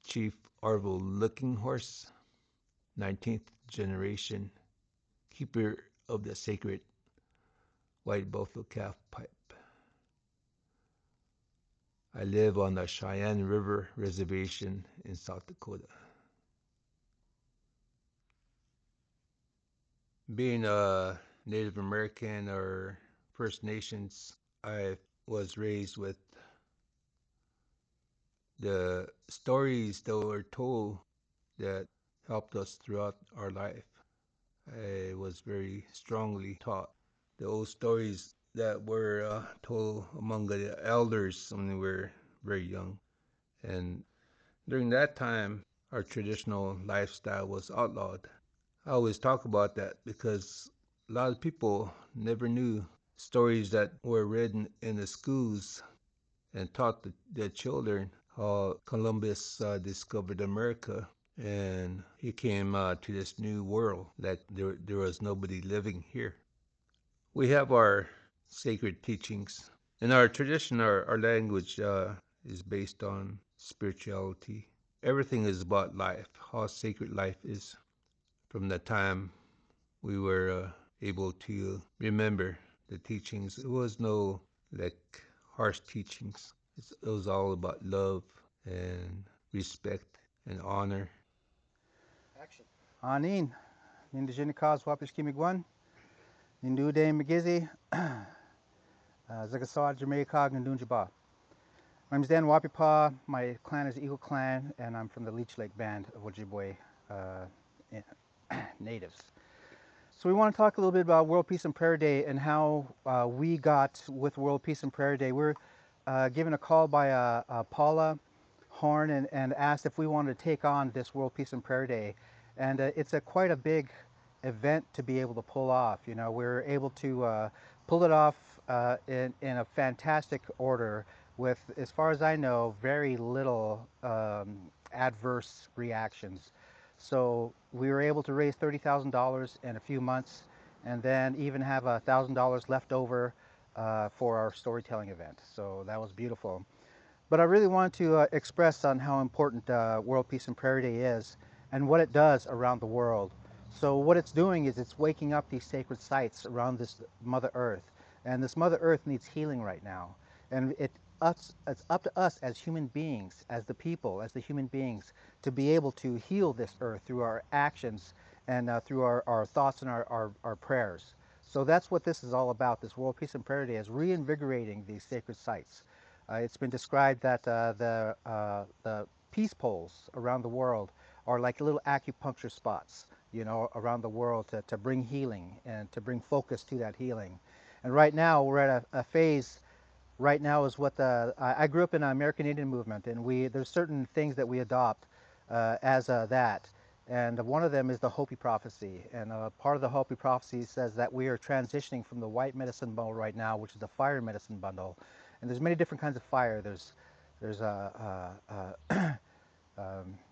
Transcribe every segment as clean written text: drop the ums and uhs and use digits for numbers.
Chief Orville Looking Horse, 19th generation, keeper of the sacred white buffalo calf pipe. I live on the Cheyenne River Reservation in South Dakota. Being a Native American or First Nations, I was raised with the stories that were told that helped us throughout our life. I was very strongly taught the old stories that were told among the elders when we were very young. And during that time, our traditional lifestyle was outlawed. I always talk about that because a lot of people never knew stories that were read in the schools and taught the children how Columbus discovered America and he came to this new world that there was nobody living here. We have our sacred teachings. In our tradition, our language is based on spirituality. Everything is about life, how sacred life is. From the time we were able to remember the teachings, it was no like harsh teachings. It was all about love and respect and honor. Anin, Nindijini Kaz Wapish Kimigwan, Nindu De Magizi, Zagasawad Jamaica, Gandunjaba. My name is Dan Wapipa, my clan is Eagle Clan, and I'm from the Leech Lake Band of Ojibwe natives. So we want to talk a little bit about World Peace and Prayer Day and how we got with World Peace and Prayer Day. We're given a call by Paula Horn and asked if we wanted to take on this World Peace and Prayer Day. And it's quite a big event to be able to pull off. You know, we're able to pull it off in a fantastic order with, as far as I know, very little adverse reactions. So we were able to raise $30,000 in a few months and then even have $1,000 left over for our storytelling event. So that was beautiful. But I really wanted to express on how important World Peace and Prayer Day is and what it does around the world. So what it's doing is it's waking up these sacred sites around this Mother Earth. And this Mother Earth needs healing right now. And it's up to us as human beings, as the people, as the human beings, to be able to heal this earth through our actions and through our thoughts and our prayers. So that's what this is all about. This World Peace and Prayer Day is reinvigorating these sacred sites. It's been described that the peace poles around the world are like little acupuncture spots, you know, around the world to bring healing and to bring focus to that healing. And right now we're at a phase. Right now is what I grew up in the American Indian movement, and there's certain things that we adopt as that. And one of them is the Hopi prophecy. And part of the Hopi prophecy says that we are transitioning from the white medicine bundle right now, which is the fire medicine bundle. And there's many different kinds of fire. There's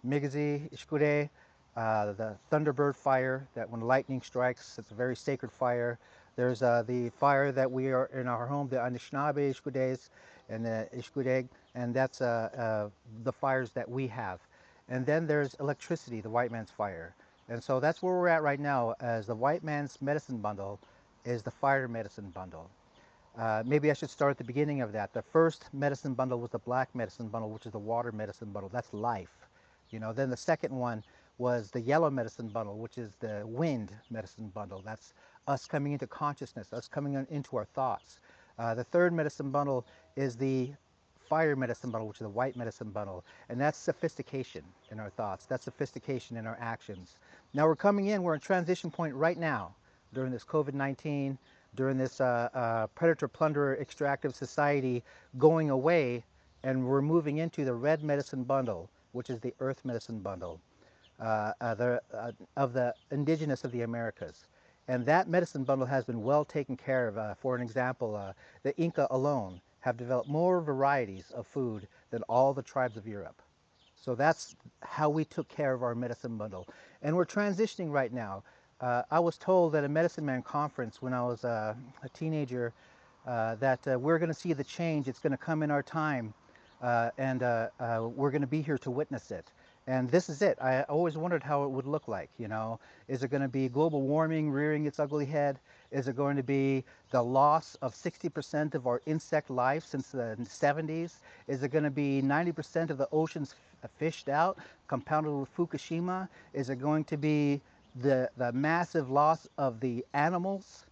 Migazi, Ishkure, the Thunderbird fire, that when lightning strikes, it's a very sacred fire. There's the fire that we are in our home, the Anishinaabe Ishkudes and the Ishkudeg, and that's the fires that we have. And then there's electricity, the white man's fire. And so that's where we're at right now, as the white man's medicine bundle is the fire medicine bundle. Maybe I should start at the beginning of that. The first medicine bundle was the black medicine bundle, which is the water medicine bundle. That's life. You know, then the second one was the yellow medicine bundle, which is the wind medicine bundle. That's us coming into consciousness, us coming into our thoughts. The third medicine bundle is the fire medicine bundle, which is the white medicine bundle. And that's sophistication in our thoughts. That's sophistication in our actions. Now we're coming in, we're in transition point right now during this COVID-19, during this predator-plunderer extractive society going away, and we're moving into the red medicine bundle, which is the earth medicine bundle of the indigenous of the Americas. And that medicine bundle has been well taken care of. For an example, the Inca alone have developed more varieties of food than all the tribes of Europe. So that's how we took care of our medicine bundle. And we're transitioning right now. I was told at a Medicine Man conference when I was a teenager that we're going to see the change. It's going to come in our time, and we're going to be here to witness it. And this is it. I always wondered how it would look like. Is it going to be global warming rearing its ugly head? Is it going to be the loss of 60% of our insect life since the 70s? Is it going to be 90% of the oceans fished out, compounded with Fukushima? Is it going to be the massive loss of the animals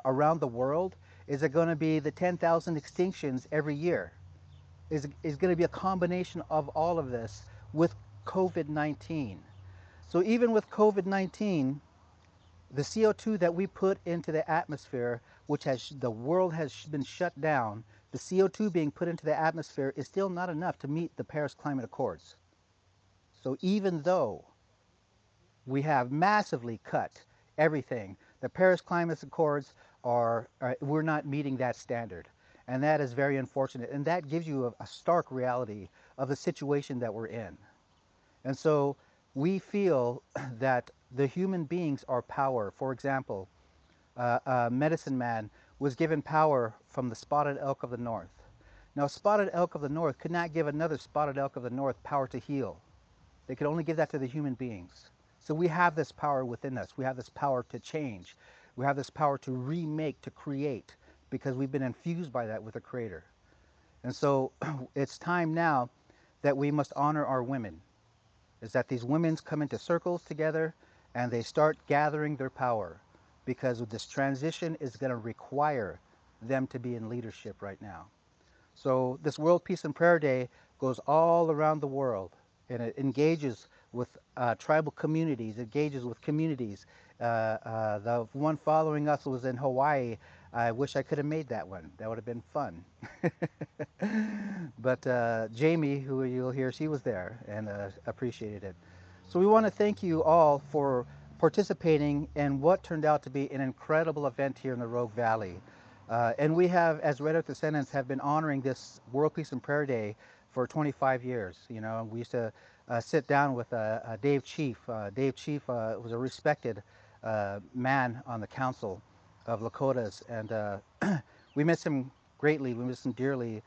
around the world? Is it going to be the 10,000 extinctions every year? Is going to be a combination of all of this with COVID 19. So, even with COVID 19, the CO2 that we put into the atmosphere, which the world has been shut down, the CO2 being put into the atmosphere is still not enough to meet the Paris Climate Accords. So, even though we have massively cut everything, the Paris Climate Accords we're not meeting that standard. And that is very unfortunate. And that gives you a stark reality of the situation that we're in. And so we feel that the human beings are power. For example, Medicine Man was given power from the spotted elk of the north. Now, spotted elk of the north could not give another spotted elk of the north power to heal. They could only give that to the human beings. So we have this power within us. We have this power to change. We have this power to remake, to create, because we've been infused by that with the Creator. And so it's time now that we must honor our women, is that these women come into circles together and they start gathering their power, because this transition is going to require them to be in leadership right now. So this World Peace and Prayer Day goes all around the world, and it engages with tribal communities, engages with communities. The one following us was in Hawaii. I wish I could have made that one. That would have been fun. But Jamie, who you'll hear, she was there and appreciated it. So we want to thank you all for participating in what turned out to be an incredible event here in the Rogue Valley. And we have, as Red Earth Descendants, have been honoring this World Peace and Prayer Day for 25 years. We used to sit down with Dave Chief. Dave Chief was a respected man on the council of Lakotas, and we miss him greatly. We miss him dearly.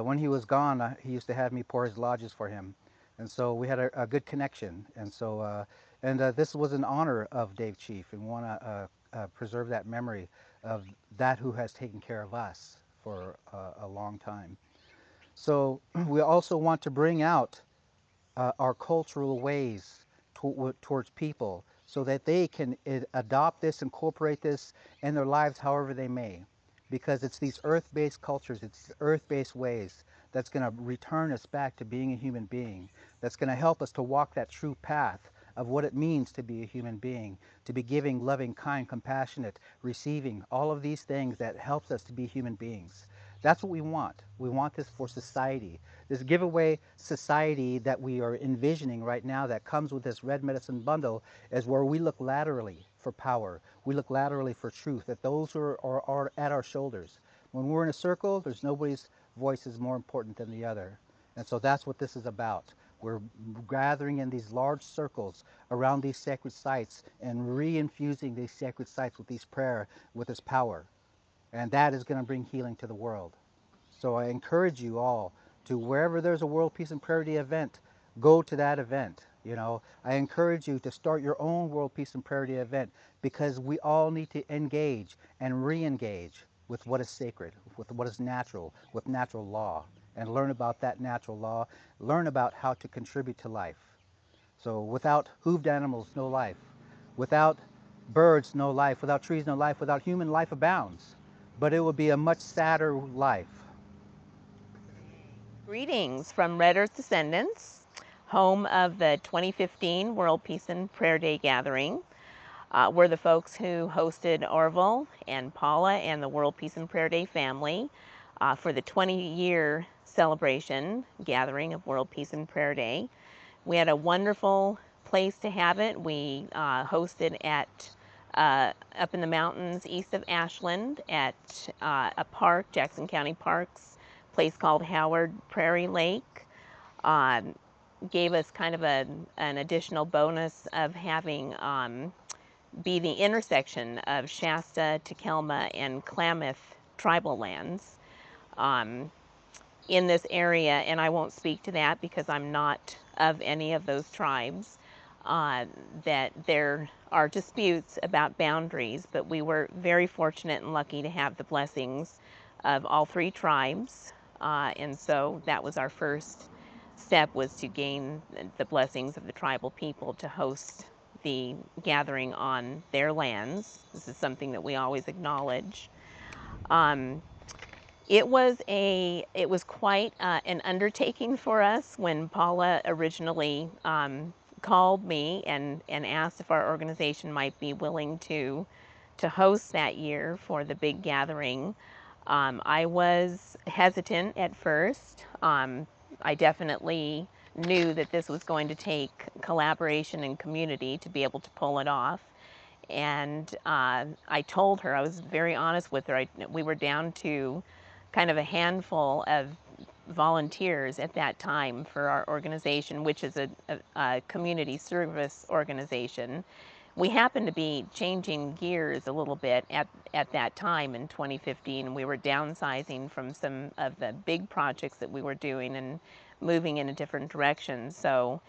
When he was gone, he used to have me pour his lodges for him, and so we had a good connection. And so, this was in honor of Dave Chief, and we want to preserve that memory of that who has taken care of us for a long time. So we also want to bring out our cultural ways towards people so that they can adopt this, incorporate this in their lives however they may. Because it's these earth-based cultures, it's earth-based ways that's going to return us back to being a human being, that's going to help us to walk that true path of what it means to be a human being, to be giving, loving, kind, compassionate, receiving, all of these things that helps us to be human beings. That's what we want. We want this for society. This giveaway society that we are envisioning right now that comes with this red medicine bundle is where we look laterally for power. We look laterally for truth, that those who are at our shoulders. When we're in a circle, there's nobody's voice is more important than the other. And so that's what this is about. We're gathering in these large circles around these sacred sites and re-infusing these sacred sites with these prayer, with this power. And that is going to bring healing to the world. So I encourage you all to, wherever there's a World Peace and Prayer Day event, go to that event. I encourage you to start your own World Peace and Prayer Day event, because we all need to engage and re-engage with what is sacred, with what is natural, with natural law, and learn about that natural law, learn about how to contribute to life. So without hooved animals, no life. Without birds, no life. Without trees, no life. Without human, life abounds. But it would be a much sadder life. Greetings from Red Earth Descendants, home of the 2015 World Peace and Prayer Day Gathering. We're the folks who hosted Orville and Paula and the World Peace and Prayer Day family for the 20-year celebration gathering of World Peace and Prayer Day. We had a wonderful place to have it. We hosted at up in the mountains east of Ashland at a park, Jackson County Parks, place called Howard Prairie Lake. Um, Gave us kind of an additional bonus of having be the intersection of Shasta, Takelma, and Klamath tribal lands. Um, in this area, and I won't speak to that because I'm not of any of those tribes, uh, that there are disputes about boundaries, but we were very fortunate and lucky to have the blessings of all three tribes. And so that was our first step, was to gain the blessings of the tribal people to host the gathering on their lands. This is something that we always acknowledge. Um, it was quite an undertaking for us when Paula originally called me and asked if our organization might be willing to host that year for the big gathering. I was hesitant at first. I definitely knew that this was going to take collaboration and community to be able to pull it off. And I told her, I was very honest with her, we were down to kind of a handful of volunteers at that time for our organization, which is a community service organization. We happened to be changing gears a little bit at that time in 2015. We were downsizing from some of the big projects that we were doing and moving in a different direction. So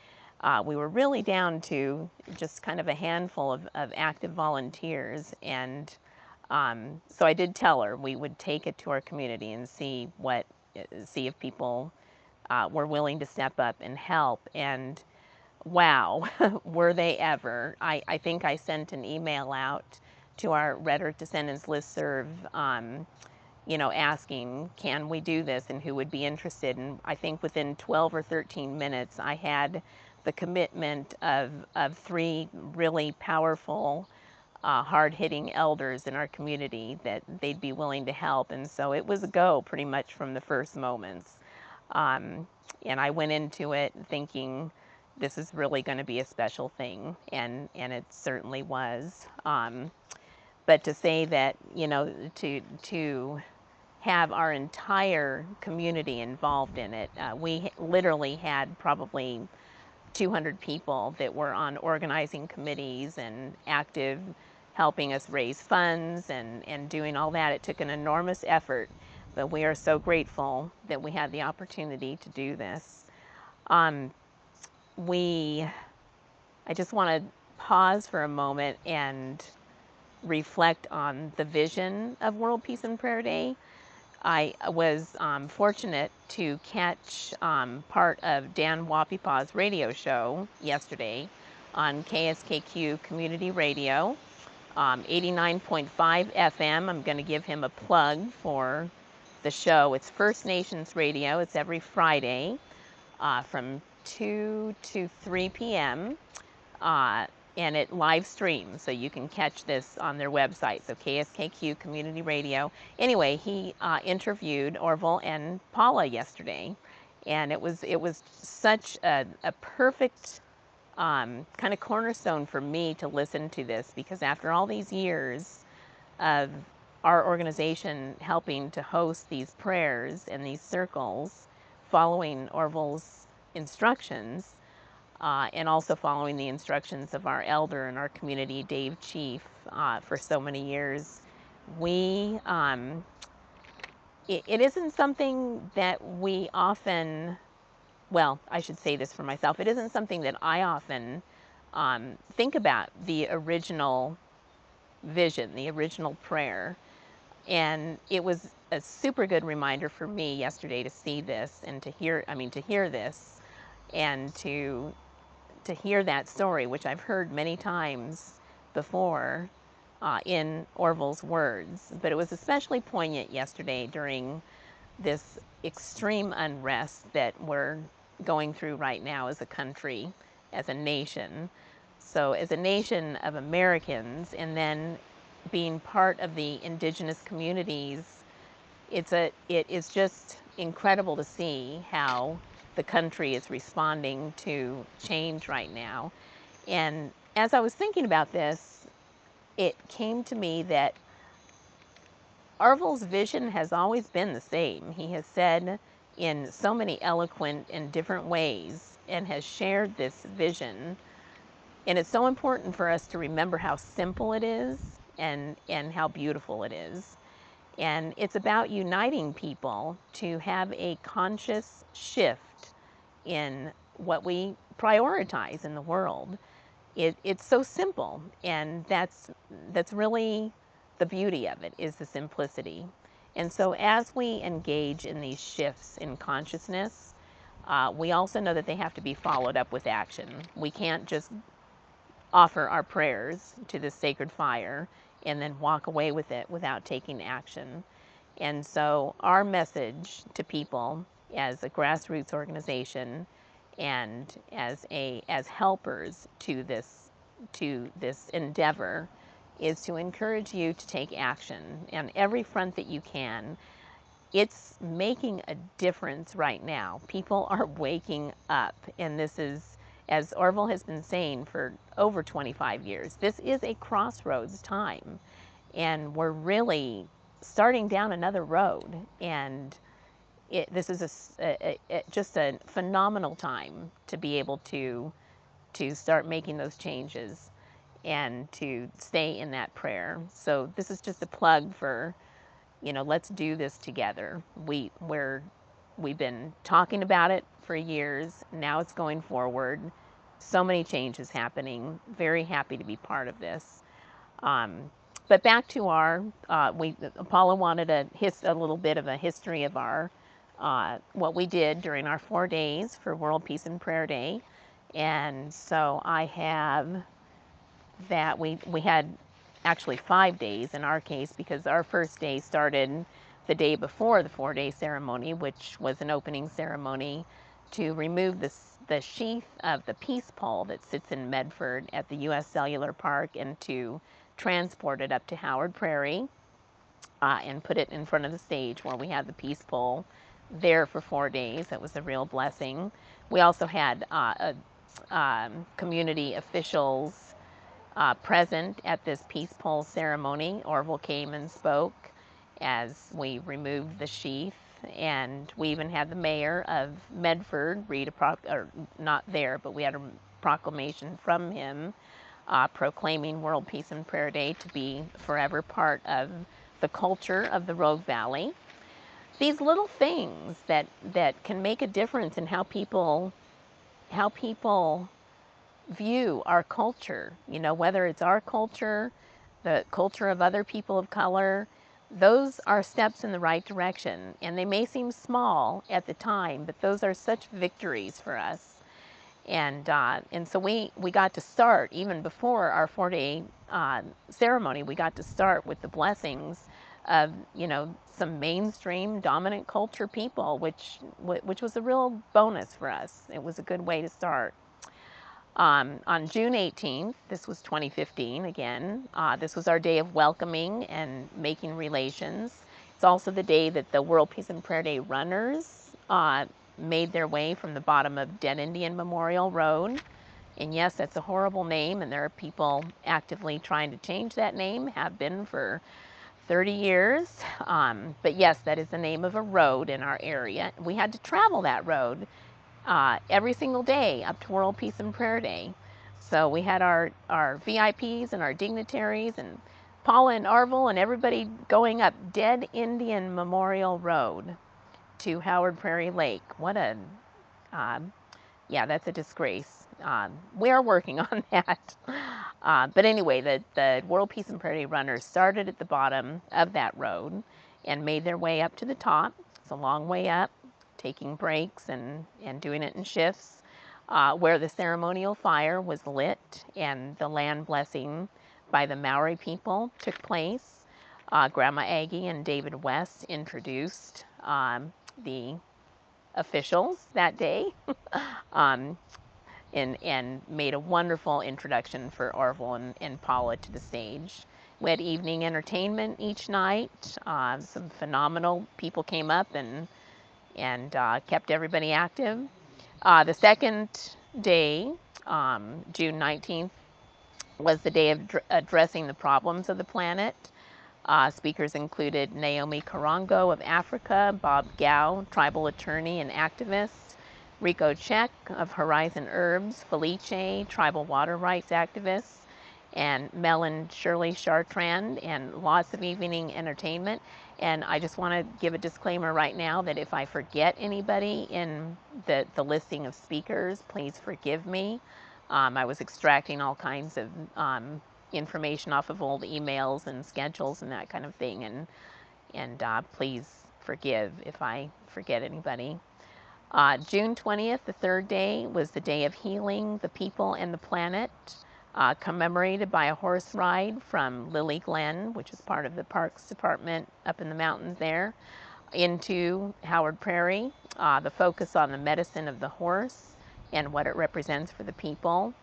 we were really down to just kind of a handful of active volunteers. And so I did tell her we would take it to our community and see if people were willing to step up and help. And wow, were they ever. I think I sent an email out to our Red Earth Descendants listserv, asking, can we do this and who would be interested? And I think within 12 or 13 minutes, I had the commitment of three really powerful, hard-hitting elders in our community that they'd be willing to help. And so it was a go pretty much from the first moments. And I went into it thinking this is really going to be a special thing, and it certainly was. But to say that, to have our entire community involved in it, we literally had probably 200 people that were on organizing committees and active helping us raise funds and doing all that. It took an enormous effort, but we are so grateful that we had the opportunity to do this. Um, we, I just want to pause for a moment and reflect on the vision of World Peace and Prayer Day. I was fortunate to catch part of Dan Wapipaw's radio show yesterday on KSKQ Community Radio, 89.5 FM. I'm going to give him a plug for the show. It's First Nations Radio. It's every Friday from 2 to 3 p.m. Uh, and it live streams, so you can catch this on their website. So KSKQ Community Radio. Anyway, he interviewed Orville and Paula yesterday, and it was such a perfect kind of cornerstone for me to listen to this, because after all these years of our organization helping to host these prayers and these circles, following Orville's instructions, and also following the instructions of our elder in our community, Dave Chief, for so many years, we it isn't something that we often, well, I should say this for myself, it isn't something that I often think about, the original vision, the original prayer. And it was a super good reminder for me yesterday to see this and to hear this and to hear that story, which I've heard many times before in Orville's words. But it was especially poignant yesterday during this extreme unrest that we're going through right now as a country, as a nation. So as a nation of Americans, and then being part of the indigenous communities, it is just incredible to see how the country is responding to change right now. And as I was thinking about this, it came to me that Orville's vision has always been the same. He has said in so many eloquent and different ways and has shared this vision. And it's so important for us to remember how simple it is and how beautiful it is. And it's about uniting people to have a conscious shift in what we prioritize in the world. It's so simple, and that's really the beauty of it, is the simplicity. And so as we engage in these shifts in consciousness, we also know that they have to be followed up with action. We can't just offer our prayers to this sacred fire and then walk away with it without taking action. And so our message to people as a grassroots organization and as helpers to this endeavor is to encourage you to take action on every front that you can. It's making a difference right now. People are waking up, and this is, as Orville has been saying for over 25 years, this is a crossroads time, and we're really starting down another road. And this is just a phenomenal time to be able to start making those changes and to stay in that prayer. So this is just a plug for, let's do this together. We've been talking about it for years. Now it's going forward. So many changes happening. Very happy to be part of this. Um, but back to our, Paula wanted a little bit of a history of our, what we did during our 4 days for World Peace and Prayer Day. And so I have that. We had actually 5 days in our case, because our first day started the day before the 4-day ceremony, which was an opening ceremony to remove the sheath of the peace pole that sits in Medford at the U.S. Cellular Park and to transport it up to Howard Prairie and put it in front of the stage where we had the peace pole there for 4 days. That was a real blessing. We also had community officials present at this peace pole ceremony. Orville came and spoke as we removed the sheath, and we even had the mayor of Medford read or not there, but we had a proclamation from him proclaiming World Peace and Prayer Day to be forever part of the culture of the Rogue Valley. These little things that can make a difference in how people view our culture, whether it's our culture, the culture of other people of color, those are steps in the right direction. And they may seem small at the time, but those are such victories for us. And so we got to start, even before our 4-day ceremony, we got to start with the blessings of, some mainstream dominant culture people, which was a real bonus for us. It was a good way to start. On June 18th, this was 2015 again, this was our day of welcoming and making relations. It's also the day that the World Peace and Prayer Day runners made their way from the bottom of Dead Indian Memorial Road. And yes, that's a horrible name, and there are people actively trying to change that name, have been for 30 years. But yes, that is the name of a road in our area. We had to travel that road every single day up to World Peace and Prayer Day. So we had our VIPs and our dignitaries and Paula and Orville and everybody going up Dead Indian Memorial Road to Howard Prairie Lake. What a, yeah, that's a disgrace. We are working on that. But anyway, the World Peace and Prayer Day runners started at the bottom of that road and made their way up to the top. It's a long way up, taking breaks and doing it in shifts, where the ceremonial fire was lit and the land blessing by the Maori people took place. Grandma Aggie and David West introduced the officials that day um, and made a wonderful introduction for Orville and Paula to the stage. We had evening entertainment each night. Some phenomenal people came up and kept everybody active. The second day, June 19th, was the day of addressing the problems of the planet. Speakers included Naomi Karango of Africa, Bob Gao, tribal attorney and activist, Rico Check of Horizon Herbs, Felice, tribal water rights activists, and Mel and Shirley Chartrand, and lots of evening entertainment. And I just want to give a disclaimer right now that if I forget anybody in the listing of speakers, please forgive me. I was extracting all kinds of information off of old emails and schedules and that kind of thing, and please forgive if I forget anybody. June 20th, the third day, was the day of healing the people and the planet, commemorated by a horse ride from Lily Glen, which is part of the Parks Department up in the mountains there, into Howard Prairie. The focus on the medicine of the horse and what it represents for the people.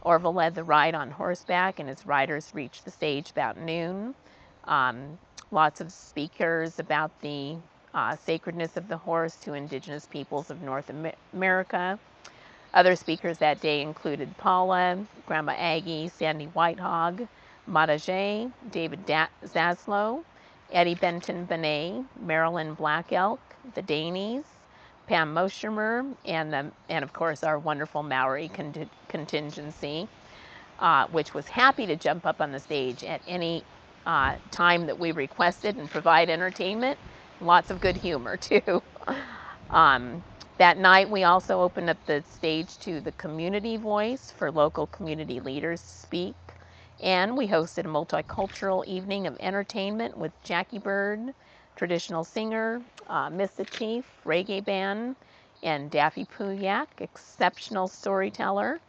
Orville led the ride on horseback, and his riders reached the stage about noon. Um, Lots of speakers about the sacredness of the horse to indigenous peoples of North America. Other speakers that day included Paula, Grandma Aggie, Sandy Whitehog, Mata J, David Zaslow, Eddie Benton Benet, Marilyn Black Elk, the Daneys, Pam Moshermer, and of course our wonderful Maori contingency, which was happy to jump up on the stage at any time that we requested and provide entertainment. Lots of good humor too. um, that night we also opened up the stage to the community voice for local community leaders to speak. And we hosted a multicultural evening of entertainment with Jackie Bird, traditional singer, Miss the Chief, reggae band, and Daffy Puyak, exceptional storyteller.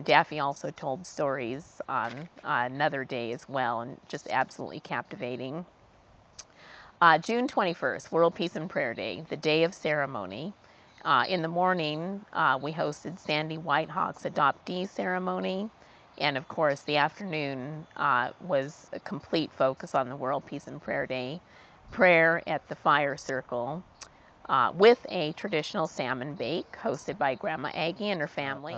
Daffy also told stories on another day as well, and just absolutely captivating. June 21st, World Peace and Prayer Day, the day of ceremony. In the morning, we hosted Sandy Whitehawk's adoptee ceremony. And of course, the afternoon was a complete focus on the World Peace and Prayer Day prayer at the fire circle, with a traditional salmon bake hosted by Grandma Aggie and her family.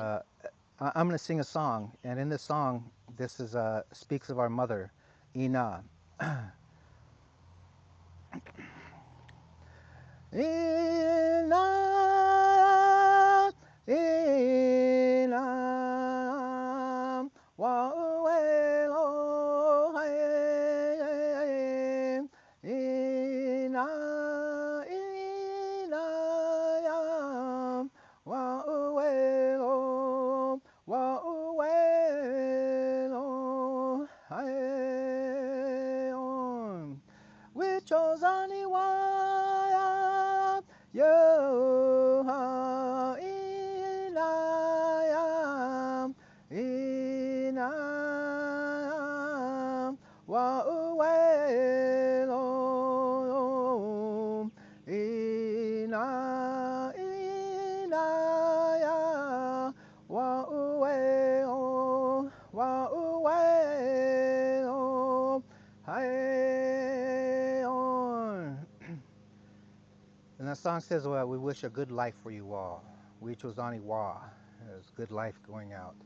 I'm going to sing a song, and in this song, this is speaks of our mother, Ina. Ina, Ina, wa'uelo, Ina, Ina, wa'uelo, wa'uelo, Wichozani waya yo inayam inayam wa uwelo ina inaya wa uwelo wa uwelo hey on. And that song says, well, we wish a good life for you all. We Chozani Wa. There's good life going out.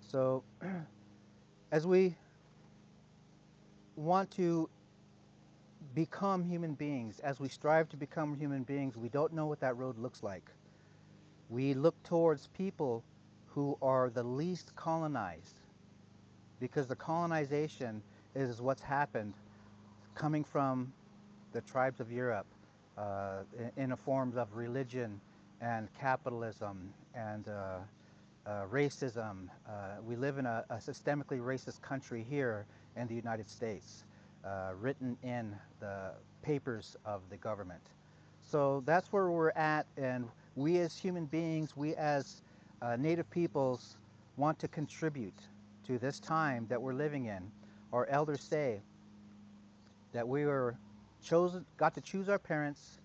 So as we want to become human beings, as we strive to become human beings, we don't know what that road looks like. We look towards people who are the least colonized, because the colonization is what's happened coming from the tribes of Europe, in the forms of religion and capitalism and racism. We live in a systemically racist country here in the United States, written in the papers of the government. So that's where we're at, and we as human beings, we as Native peoples want to contribute to this time that we're living in. Our elders say that we were chosen, got to choose our parents,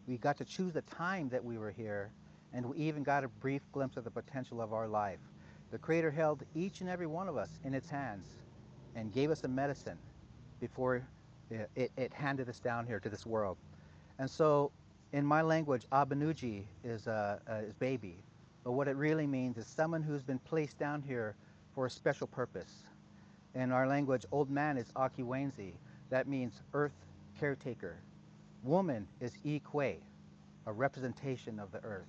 we got to choose the time that we were here, and we even got a brief glimpse of the potential of our life. The Creator held each and every one of us in its hands and gave us a medicine before it handed us down here to this world. And so in my language, Abanuji is baby, but what it really means is someone who's been placed down here for a special purpose. In our language, old man is Akiwenzi. That means earth caretaker. Woman is Ikwe, a representation of the earth.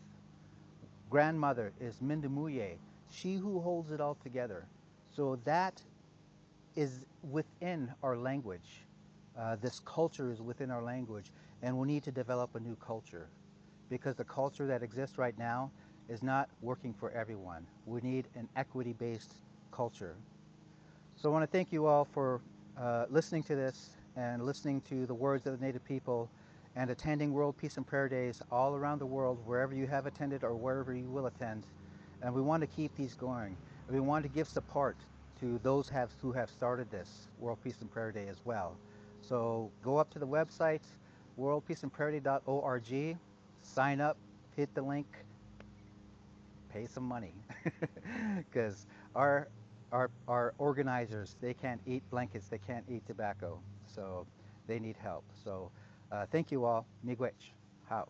Grandmother is Mindumuye, she who holds it all together. So that is within our language. This culture is within our language, and we need to develop a new culture because the culture that exists right now is not working for everyone. We need an equity-based culture. So I want to thank you all for listening to this and listening to the words of the Native people and attending World Peace and Prayer Days all around the world, wherever you have attended or wherever you will attend. And we want to keep these going. We want to give support to those who have started this World Peace and Prayer Day as well. So go up to the website, worldpeaceandprayerday.org, sign up, hit the link, pay some money because our, our organizers, they can't eat blankets, they can't eat tobacco, so they need help. So thank you all. Miigwech. How.